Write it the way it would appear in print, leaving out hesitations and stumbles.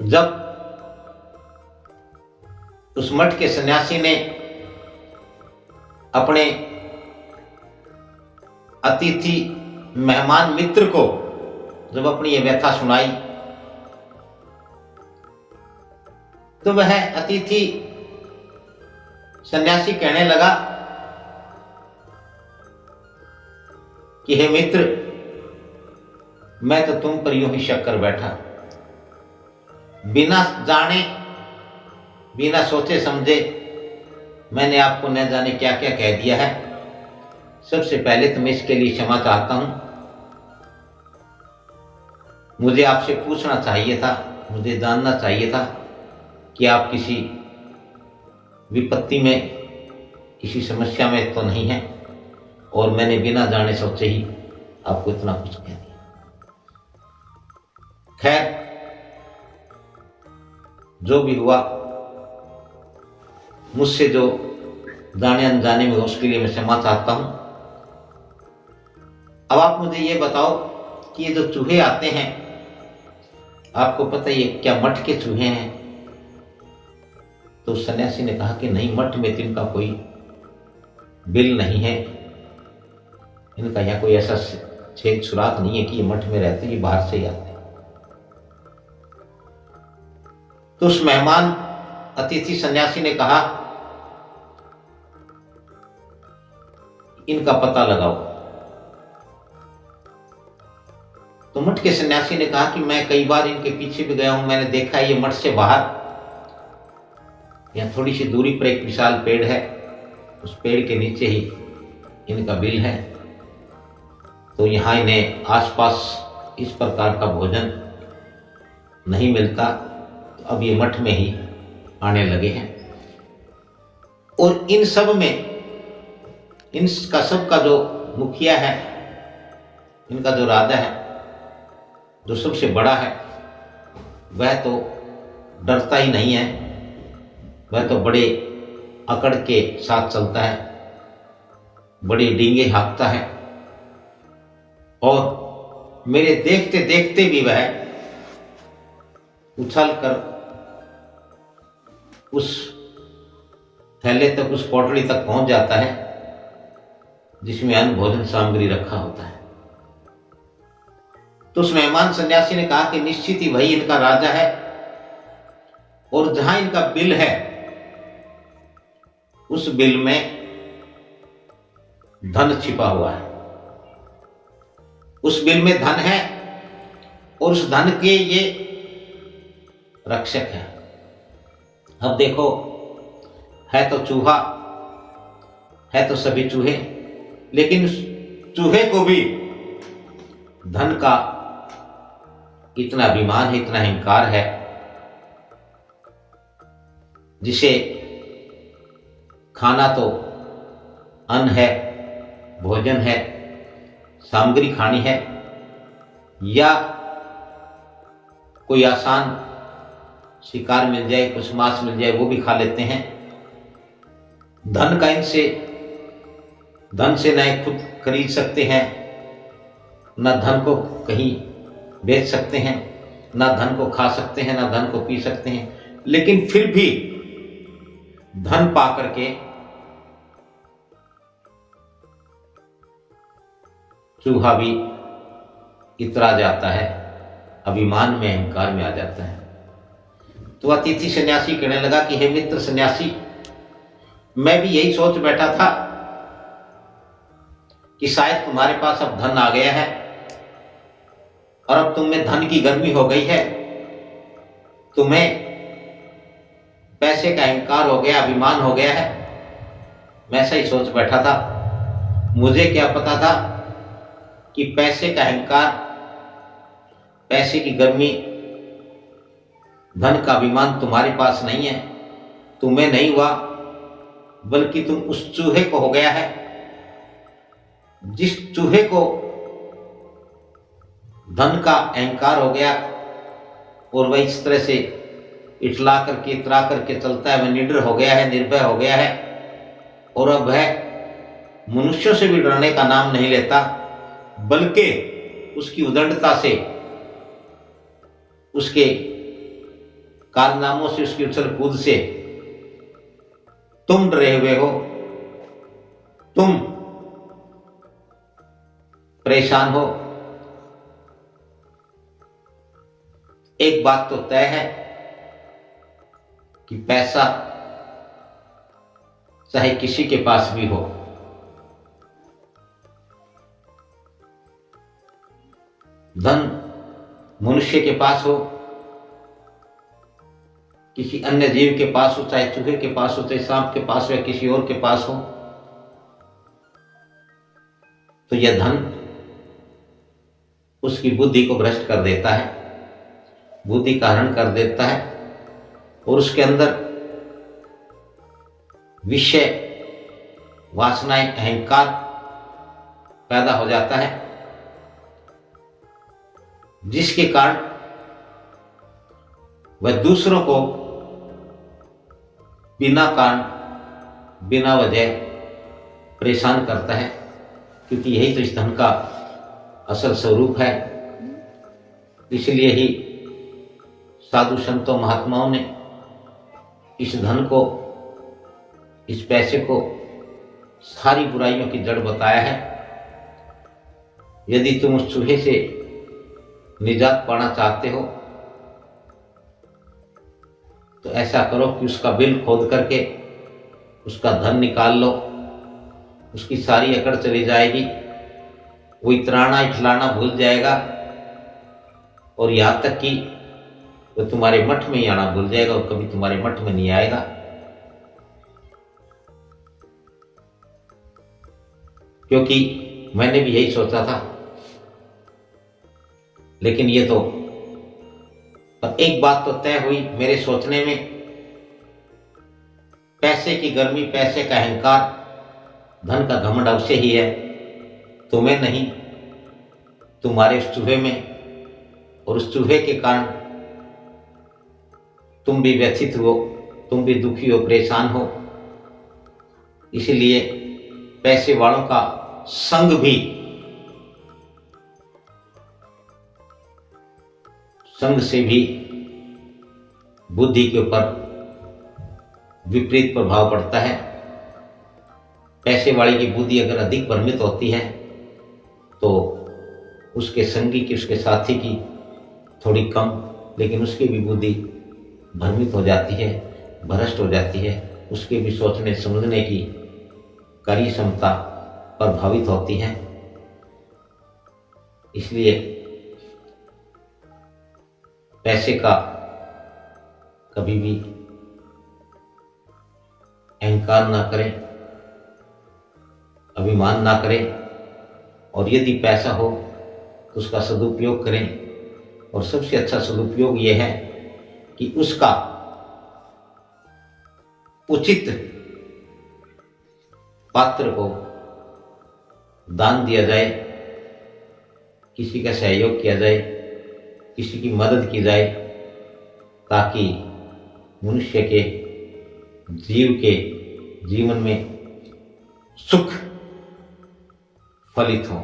जब उस मठ के सन्यासी ने अपने अतिथि मेहमान मित्र को जब अपनी ये व्यथा सुनाई, तो वह अतिथि सन्यासी कहने लगा कि हे मित्र, मैं तो तुम पर यूं ही शक कर बैठा, बिना जाने बिना सोचे समझे मैंने आपको न जाने क्या क्या कह दिया है। सबसे पहले तो मैं इसके लिए क्षमा चाहता हूं। मुझे आपसे पूछना चाहिए था, मुझे जानना चाहिए था कि आप किसी विपत्ति में, किसी समस्या में तो नहीं है, और मैंने बिना जाने सोचे ही आपको इतना कुछ कह दिया। खैर, जो भी हुआ, मुझसे जो जाने अनजाने में उसके लिए मैं क्षमा चाहता हूं। अब आप मुझे ये बताओ कि ये जो चूहे आते हैं, आपको पता है ये क्या मठ के चूहे हैं? तो सन्यासी ने कहा कि नहीं, मठ में इनका कोई बिल नहीं है, इनका यहाँ कोई ऐसा छेद सुराख नहीं है कि ये मठ में रहते, ये बाहर से ही आते हैं। तो उस मेहमान अतिथि सन्यासी ने कहा, इनका पता लगाओ। तो मठ के सन्यासी ने कहा कि मैं कई बार इनके पीछे भी गया हूं, मैंने देखा है ये मठ से बाहर, यहां थोड़ी सी दूरी पर एक विशाल पेड़ है, उस पेड़ के नीचे ही इनका बिल है। तो यहां इन्हें आसपास इस प्रकार का भोजन नहीं मिलता, तो अब ये मठ में ही आने लगे हैं। और इन सब में इनका सबका जो मुखिया है, इनका जो राजा है, जो सबसे बड़ा है, वह तो डरता ही नहीं है, वह तो बड़े अकड़ के साथ चलता है, बड़ी डींगे हाँकता है, और मेरे देखते देखते भी वह उछल कर उस थैले तक, उस पोटली तक पहुंच जाता है जिसमें अन्न भोजन सामग्री रखा होता है। तो उस मेहमान सन्यासी ने कहा कि निश्चित ही वही इनका राजा है, और जहां इनका बिल है उस बिल में धन छिपा हुआ है, उस बिल में धन है, और उस धन के ये रक्षक है। अब देखो, है तो चूहा, है तो सभी चूहे, लेकिन उस चूहे को भी धन का इतना अभिमान है, इतना अहंकार है, जिसे खाना तो अन्न है, भोजन है, सामग्री खानी है, या कोई आसान शिकार मिल जाए, कुछ मांस मिल जाए, वो भी खा लेते हैं। धन का इनसे, धन से न खुद खरीद सकते हैं, न धन को कहीं बेच सकते हैं, न धन को खा सकते हैं, न धन को पी सकते हैं, लेकिन फिर भी धन पा करके चूहा भी इतरा जाता है, अभिमान में, अहंकार में आ जाता है। तो अतिथि सन्यासी कहने लगा कि हे मित्र सन्यासी, मैं भी यही सोच बैठा था कि शायद तुम्हारे पास अब धन आ गया है, और अब तुम में धन की गर्मी हो गई है, तुम्हें पैसे का अहंकार हो गया, अभिमान हो गया है। मैं ऐसा ही सोच बैठा था। मुझे क्या पता था कि पैसे का अहंकार, पैसे की गर्मी, धन का अभिमान तुम्हारे पास नहीं है, तुम्हें नहीं हुआ, बल्कि तुम उस चूहे को हो गया है, जिस चूहे को धन का अहंकार हो गया, और वह इस तरह से इटला करके, इतरा करके चलता है, वह निडर हो गया है, निर्भय हो गया है, और अब वह मनुष्यों से भी डरने का नाम नहीं लेता, बल्कि उसकी उदंडता से, उसके कारनामों से, उसकी उछल कूद से तुम डरे हुए हो, तुम परेशान हो। एक बात तो तय है कि पैसा चाहे किसी के पास भी हो, धन मनुष्य के पास हो, किसी अन्य जीव के पास हो, चाहे चूहे के पास हो, चाहे सांप के पास हो या किसी और के पास हो, तो यह धन उसकी बुद्धि को भ्रष्ट कर देता है, बुद्धि का हरण कर देता है और उसके अंदर विषय वासनाएं, अहंकार पैदा हो जाता है, जिसके कारण वह दूसरों को बिना कारण, बिना वजह परेशान करता है, क्योंकि यही तो इस धन का असल स्वरूप है। इसलिए ही साधु संतों महात्माओं ने इस धन को, इस पैसे को सारी बुराइयों की जड़ बताया है। यदि तुम उस चूहे से निजात पाना चाहते हो तो ऐसा करो कि उसका बिल खोद करके उसका धन निकाल लो, उसकी सारी अकड़ चली जाएगी, वो इतराना इठलाना भूल जाएगा और यहाँ तक कि वो तुम्हारे मठ में ही आना भूल जाएगा और कभी तुम्हारे मठ में नहीं आएगा। क्योंकि मैंने भी यही सोचा था, लेकिन ये तो एक बात तो तय हुई मेरे सोचने में, पैसे की गर्मी, पैसे का अहंकार, धन का घमंड अवश्य ही है, तुम्हें नहीं, तुम्हारे उस चूहे में, और उस चूहे के कारण तुम भी व्यथित हो, तुम भी दुखी हो, परेशान हो। इसलिए पैसे वालों का संग भी, संग से भी बुद्धि के ऊपर विपरीत प्रभाव पड़ता है। पैसे वाले की बुद्धि अगर अधिक भ्रमित होती है तो उसके संगी की, उसके साथी की थोड़ी कम, लेकिन उसकी भी बुद्धि भ्रमित हो जाती है, भ्रष्ट हो जाती है, उसके भी सोचने समझने की कार्य क्षमता प्रभावित होती है। इसलिए पैसे का कभी भी अहंकार ना करें, अभिमान ना करें, और यदि पैसा हो तो उसका सदुपयोग करें। और सबसे अच्छा सदुपयोग यह है कि उसका उचित पात्र को दान दिया जाए, किसी का सहयोग किया जाए, किसी की मदद की जाए, ताकि मनुष्य के जीव के जीवन में सुख फलित हो।